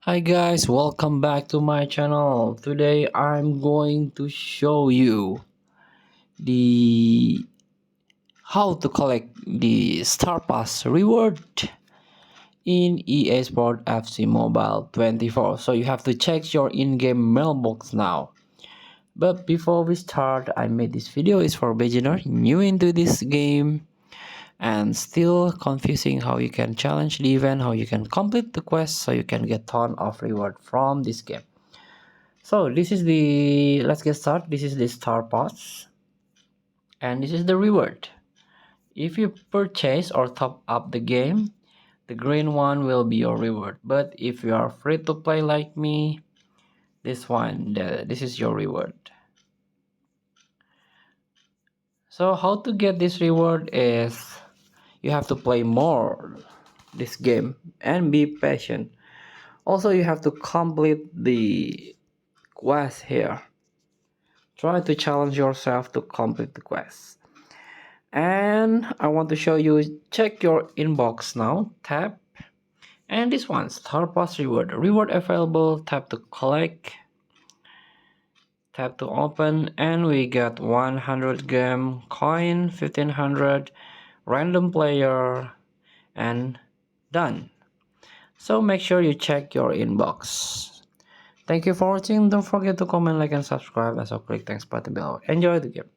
Hi guys, welcome back to my channel. Today I'm going to show you the how to collect the Star Pass reward in EA Sport FC Mobile 24. So you have to check your in-game mailbox now. But before we start, I made this video is for beginner new into this game and still confusing how you can challenge the event, how you can complete the quest so you can get ton of reward from this game. So this is the let's get started. This is the star pass and this is the reward. If you purchase or top up the game, the green one will be your reward. But if you are free to play like me, this is your reward. So how to get this reward is you have to play more this game and be patient. Also you have to complete the quest here. Try to challenge yourself to complete the quest. And I want to show you, check your inbox now, tap, and this one, Star Pass reward available, tap to collect, tap to open, and we got 100 game coin, 1500 random player, and done. So make sure you check your inbox. Thank you for watching. Don't forget to comment, like, and subscribe. Also click thanks button below. Enjoy the game.